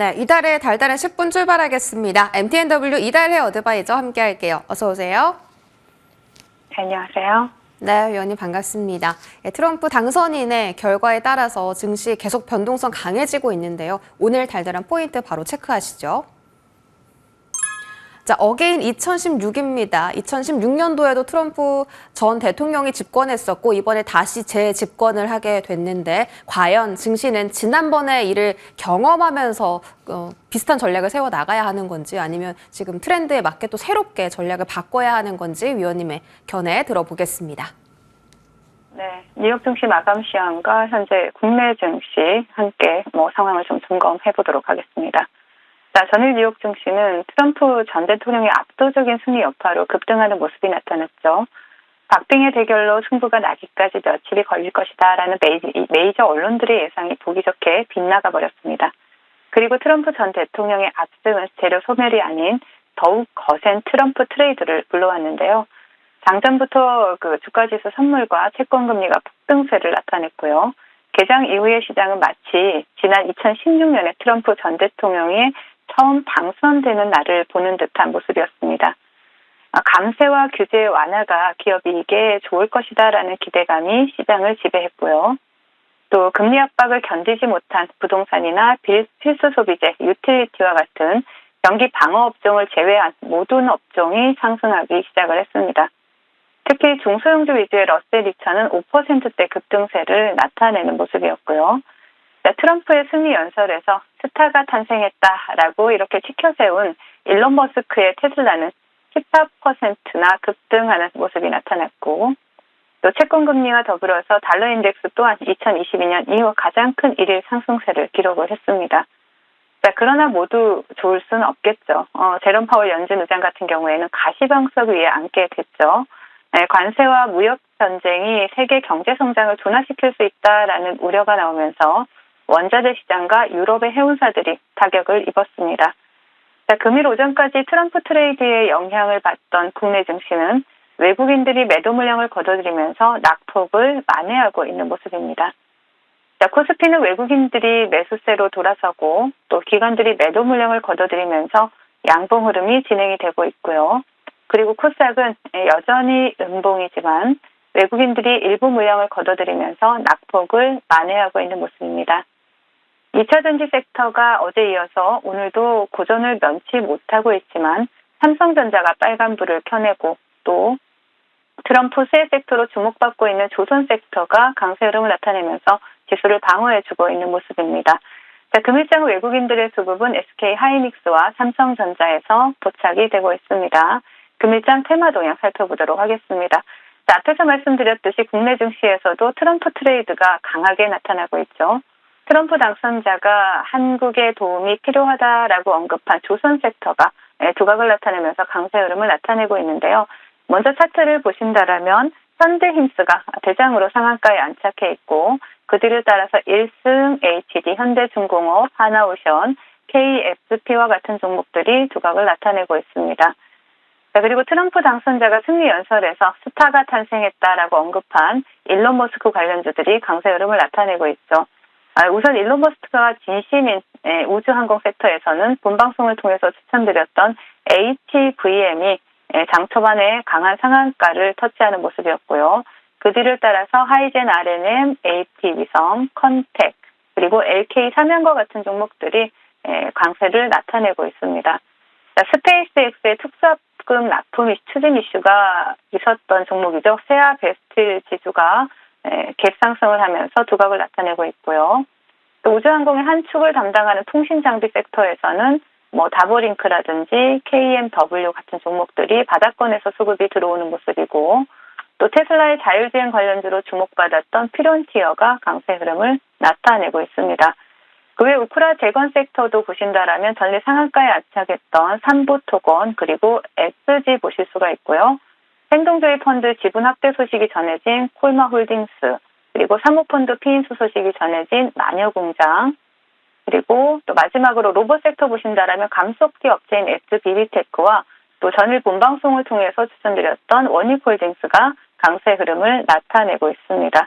네, 이달의 달달한 10분 출발하겠습니다. MTNW 이달의 어드바이저 함께 할게요. 어서 오세요. 안녕하세요. 네, 위원님 반갑습니다. 트럼프 당선인의 결과에 따라서 증시 계속 변동성 강해지고 있는데요. 오늘 달달한 포인트 바로 체크하시죠. 자, 어게인 2016입니다. 2016년도에도 트럼프 전 대통령이 집권했었고 이번에 다시 재집권을 하게 됐는데 과연 증시는 지난번의 일을 경험하면서 비슷한 전략을 세워나가야 하는 건지 아니면 지금 트렌드에 맞게 또 새롭게 전략을 바꿔야 하는 건지 위원님의 견해 들어보겠습니다. 네, 뉴욕 증시 마감 시황과 현재 국내 증시 함께 상황을 좀 점검해 보도록 하겠습니다. 자, 전일 뉴욕 증시는 트럼프 전 대통령의 압도적인 승리 여파로 급등하는 모습이 나타났죠. 박빙의 대결로 승부가 나기까지 며칠이 걸릴 것이다라는 메이저 언론들의 예상이 보기 좋게 빗나가 버렸습니다. 그리고 트럼프 전 대통령의 압승은 재료 소멸이 아닌 더욱 거센 트럼프 트레이드를 불러왔는데요. 장전부터 주가지수 선물과 채권금리가 폭등세를 나타냈고요. 개장 이후의 시장은 마치 지난 2016년에 트럼프 전 대통령이 처음 당선되는 날을 보는 듯한 모습이었습니다. 감세와 규제 완화가 기업 이익에 좋을 것이다라는 기대감이 시장을 지배했고요. 또 금리 압박을 견디지 못한 부동산이나 필수 소비재, 유틸리티와 같은 경기 방어 업종을 제외한 모든 업종이 상승하기 시작을 했습니다. 특히 중소형주 위주의 러셀 2000은 5%대 급등세를 나타내는 모습이었고요. 트럼프의 승리 연설에서 스타가 탄생했다라고 이렇게 치켜세운 일론 머스크의 테슬라는 14%나 급등하는 모습이 나타났고 또 채권금리와 더불어서 달러 인덱스 또한 2022년 이후 가장 큰 일일 상승세를 기록을 했습니다. 자, 그러나 모두 좋을 수는 없겠죠. 제롬 파월 연준 의장 같은 경우에는 가시방석 위에 앉게 됐죠. 네, 관세와 무역 전쟁이 세계 경제 성장을 둔화시킬 수 있다라는 우려가 나오면서 원자재 시장과 유럽의 해운사들이 타격을 입었습니다. 자, 금일 오전까지 트럼프 트레이드의 영향을 받던 국내 증시는 외국인들이 매도 물량을 거둬들이면서 낙폭을 만회하고 있는 모습입니다. 자, 코스피는 외국인들이 매수세로 돌아서고 또 기관들이 매도 물량을 거둬들이면서 양봉 흐름이 진행이 되고 있고요. 그리고 코스닥은 여전히 음봉이지만 외국인들이 일부 물량을 거둬들이면서 낙폭을 만회하고 있는 모습입니다. 2차 전지 섹터가 어제 이어서 오늘도 고전을 면치 못하고 있지만 삼성전자가 빨간불을 켜내고 또 트럼프 수혜 섹터로 주목받고 있는 조선 섹터가 강세 흐름을 나타내면서 지수를 방어해주고 있는 모습입니다. 자, 금일장 외국인들의 수급은 SK 하이닉스와 삼성전자에서 포착이 되고 있습니다. 금일장 테마 동향 살펴보도록 하겠습니다. 자, 앞에서 말씀드렸듯이 국내 증시에서도 트럼프 트레이드가 강하게 나타나고 있죠. 트럼프 당선자가 한국의 도움이 필요하다라고 언급한 조선 섹터가 두각을 나타내면서 강세 흐름을 나타내고 있는데요. 먼저 차트를 보신다라면 현대힘스가 대장으로 상한가에 안착해 있고 그 뒤를 따라서 1승, HD, 현대중공업, 하나오션, KSP와 같은 종목들이 두각을 나타내고 있습니다. 자, 그리고 트럼프 당선자가 승리 연설에서 스타가 탄생했다라고 언급한 일론 머스크 관련주들이 강세 흐름을 나타내고 있죠. 우선 일론 머스크가 진심인 우주항공 섹터에서는 본방송을 통해서 추천드렸던 HVM이 장 초반에 강한 상한가를 터치하는 모습이었고요. 그 뒤를 따라서 하이젠 RNM, AP위성, 컨텍, 그리고 LK 삼양과 같은 종목들이 강세를 나타내고 있습니다. 자, 스페이스X의 특수합금 납품 추진 이슈가 있었던 종목이죠. 세아 베스트 지수가 갭 상승을 하면서 두각을 나타내고 있고요. 또 우주항공의 한 축을 담당하는 통신장비 섹터에서는 다보링크라든지 KMW 같은 종목들이 바닥권에서 수급이 들어오는 모습이고 또 테슬라의 자율주행 관련주로 주목받았던 피론티어가 강세 흐름을 나타내고 있습니다. 그 외 우크라 재건 섹터도 보신다라면 전일 상한가에 안착했던 삼부토건 그리고 SG 보실 수가 있고요. 행동주의 펀드 지분 확대 소식이 전해진 콜마홀딩스 그리고 사모펀드 피인수 소식이 전해진 마녀공장 그리고 또 마지막으로 로봇 섹터 보신다라면 감속기 업체인 SBB테크와 또 전일 본방송을 통해서 추천드렸던 원익홀딩스가 강세 흐름을 나타내고 있습니다.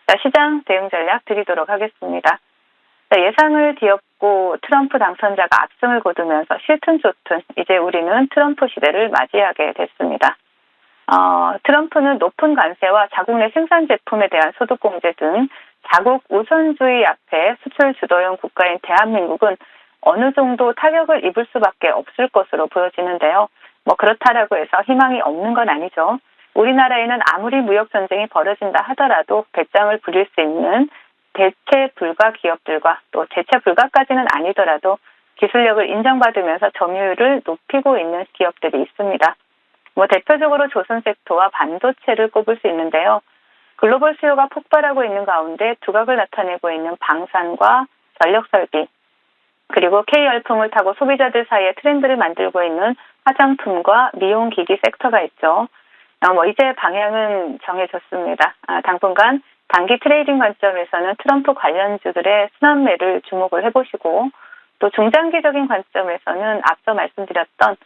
자, 시장 대응 전략 드리도록 하겠습니다. 자, 예상을 받고 트럼프 당선자가 압승을 거두면서 싫든 좋든 이제 우리는 트럼프 시대를 맞이하게 됐습니다. 트럼프는 높은 관세와 자국 내 생산 제품에 대한 소득 공제 등 자국 우선주의 앞에 수출 주도형 국가인 대한민국은 어느 정도 타격을 입을 수밖에 없을 것으로 보여지는데요. 뭐 그렇다라고 해서 희망이 없는 건 아니죠. 우리나라에는 아무리 무역 전쟁이 벌어진다 하더라도 배짱을 부릴 수 있는 대체 불가 기업들과 또 대체 불가까지는 아니더라도 기술력을 인정받으면서 점유율을 높이고 있는 기업들이 있습니다. 뭐 대표적으로 조선 섹터와 반도체를 꼽을 수 있는데요. 글로벌 수요가 폭발하고 있는 가운데 두각을 나타내고 있는 방산과 전력 설비, 그리고 K열풍을 타고 소비자들 사이에 트렌드를 만들고 있는 화장품과 미용기기 섹터가 있죠. 이제 방향은 정해졌습니다. 당분간 단기 트레이딩 관점에서는 트럼프 관련주들의 순환매를 주목을 해보시고, 또 중장기적인 관점에서는 앞서 말씀드렸던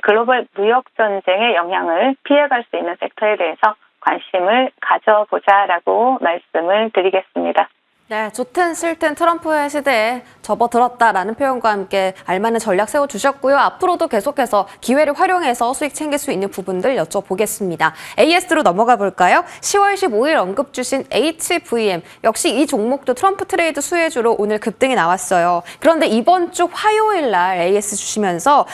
글로벌 무역 전쟁의 영향을 피해갈 수 있는 섹터에 대해서 관심을 가져보자라고 말씀을 드리겠습니다. 네, 좋든 싫든 트럼프의 시대에 접어들었다라는 표현과 함께 알맞은 전략 세워주셨고요. 앞으로도 계속해서 기회를 활용해서 수익 챙길 수 있는 부분들 여쭤보겠습니다. AS로 넘어가 볼까요? 10월 15일 언급 주신 HVM. 역시 이 종목도 트럼프 트레이드 수혜주로 오늘 급등이 나왔어요. 그런데 이번 주 화요일 날 AS 주시면서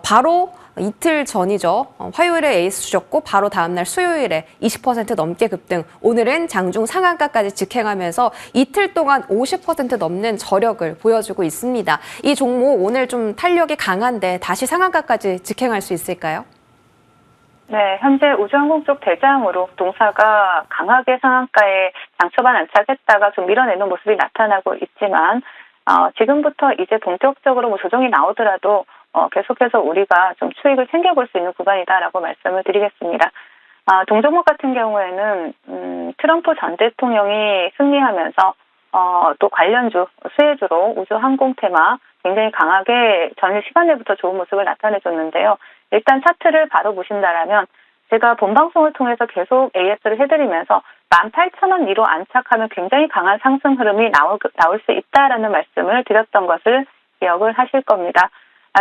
바로 이틀 전이죠. 화요일에 에이스 주셨고 바로 다음날 수요일에 20% 넘게 급등. 오늘은 장중 상한가까지 직행하면서 이틀 동안 50% 넘는 저력을 보여주고 있습니다. 이 종목 오늘 좀 탄력이 강한데 다시 상한가까지 직행할 수 있을까요? 네, 현재 우주항공 쪽 대장으로 동사가 강하게 상한가에 장초반 안착했다가 좀 밀어내는 모습이 나타나고 있지만 지금부터 이제 본격적으로 조정이 나오더라도 계속해서 우리가 좀 수익을 챙겨볼 수 있는 구간이다라고 말씀을 드리겠습니다. 동종목 같은 경우에는 트럼프 전 대통령이 승리하면서 또 관련주, 수혜주로 우주항공 테마 굉장히 강하게 전일 시간 내부터 좋은 모습을 나타내줬는데요. 일단 차트를 바로 보신다라면 제가 본방송을 통해서 계속 AS를 해드리면서 18,000원 위로 안착하면 굉장히 강한 상승 흐름이 나올 수 있다라는 말씀을 드렸던 것을 기억을 하실 겁니다.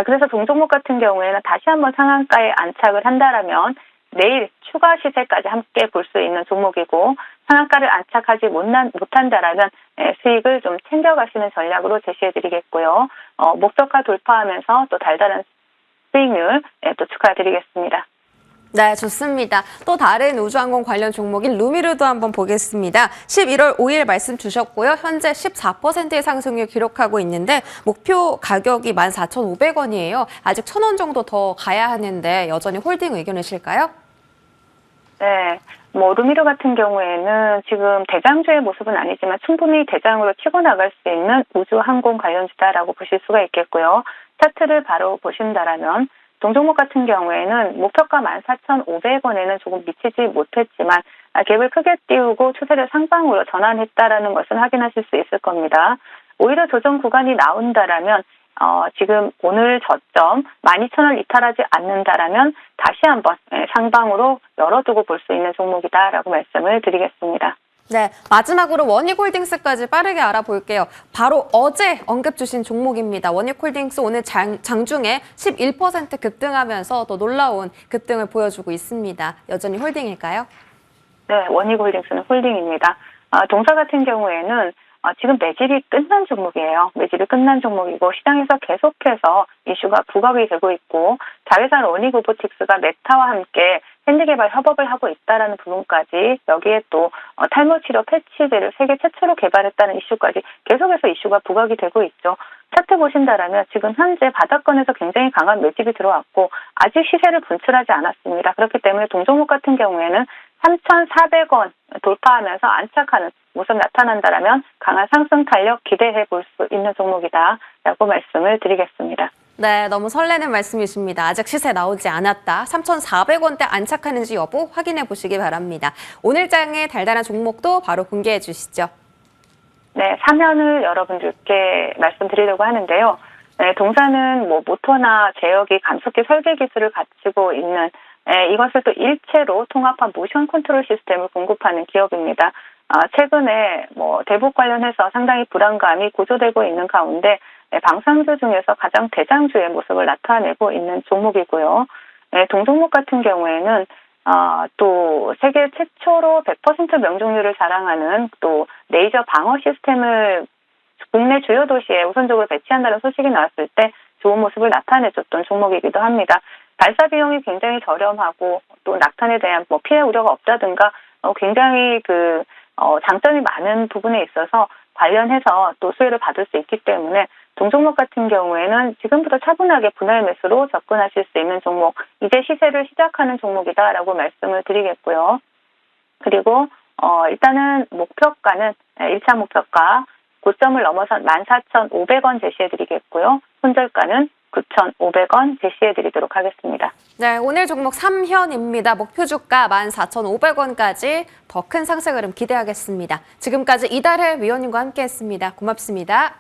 그래서 동종목 같은 경우에는 다시 한번 상한가에 안착을 한다라면 내일 추가 시세까지 함께 볼 수 있는 종목이고, 상한가를 안착하지 못한다라면 수익을 좀 챙겨가시는 전략으로 제시해드리겠고요. 목표가 돌파하면서 또 달달한 수익률 또 축하드리겠습니다. 네, 좋습니다. 또 다른 우주항공 관련 종목인 루미르도 한번 보겠습니다. 11월 5일 말씀 주셨고요. 현재 14%의 상승률 기록하고 있는데 목표 가격이 14,500원이에요. 아직 1,000원 정도 더 가야 하는데 여전히 홀딩 의견이실까요? 네, 루미르 같은 경우에는 지금 대장주의 모습은 아니지만 충분히 대장으로 치고 나갈 수 있는 우주항공 관련주다라고 보실 수가 있겠고요. 차트를 바로 보신다라면 동종목 같은 경우에는 목표가 14,500원에는 조금 미치지 못했지만 갭을 크게 띄우고 추세를 상방으로 전환했다라는 것은 확인하실 수 있을 겁니다. 오히려 조정 구간이 나온다라면 지금 오늘 저점 12,000원 이탈하지 않는다라면 다시 한번 상방으로 열어두고 볼 수 있는 종목이다라고 말씀을 드리겠습니다. 네, 마지막으로 원익홀딩스까지 빠르게 알아볼게요. 바로 어제 언급 주신 종목입니다. 원익홀딩스 오늘 장중에 11% 급등하면서 또 놀라운 급등을 보여주고 있습니다. 여전히 홀딩일까요? 네, 원익홀딩스는 홀딩입니다. 동사 같은 경우에는 지금 매집이 끝난 종목이에요. 매집이 끝난 종목이고 시장에서 계속해서 이슈가 부각이 되고 있고, 자회사 러닝로보틱스가 메타와 함께 핸드 개발 협업을 하고 있다라는 부분까지, 여기에 또 탈모 치료 패치제를 세계 최초로 개발했다는 이슈까지 계속해서 이슈가 부각이 되고 있죠. 차트 보신다라면 지금 현재 바닥권에서 굉장히 강한 매집이 들어왔고 아직 시세를 분출하지 않았습니다. 그렇기 때문에 동종목 같은 경우에는 3,400원 돌파하면서 안착하는 모습 나타난다라면 강한 상승 탄력 기대해 볼 수 있는 종목이다라고 말씀을 드리겠습니다. 네, 너무 설레는 말씀이십니다. 아직 시세 나오지 않았다. 3,400원대 안착하는지 여부 확인해 보시기 바랍니다. 오늘 장의 달달한 종목도 바로 공개해 주시죠. 네, 사면을 여러분들께 말씀드리려고 하는데요. 네, 동사는 모터나 제어기, 감속기 설계 기술을 갖추고 있는 이것을 또 일체로 통합한 모션 컨트롤 시스템을 공급하는 기업입니다. 최근에 대북 관련해서 상당히 불안감이 고조되고 있는 가운데 방산주 중에서 가장 대장주의 모습을 나타내고 있는 종목이고요. 동종목 같은 경우에는 또 세계 최초로 100% 명중률을 자랑하는 또 레이저 방어 시스템을 국내 주요 도시에 우선적으로 배치한다는 소식이 나왔을 때 좋은 모습을 나타내줬던 종목이기도 합니다. 발사 비용이 굉장히 저렴하고 또 낙탄에 대한 피해 우려가 없다든가 굉장히 장점이 많은 부분에 있어서 관련해서 또 수혜를 받을 수 있기 때문에 동종목 같은 경우에는 지금부터 차분하게 분할 매수로 접근하실 수 있는 종목, 이제 시세를 시작하는 종목이다라고 말씀을 드리겠고요. 그리고 일단은 목표가는 1차 목표가 고점을 넘어선 14,500원 제시해드리겠고요. 손절가는 9,500원 제시해드리도록 하겠습니다. 네, 오늘 종목 3현입니다. 목표 주가 14,500원까지 더 큰 상승 흐름 기대하겠습니다. 지금까지 이달혜 위원님과 함께했습니다. 고맙습니다.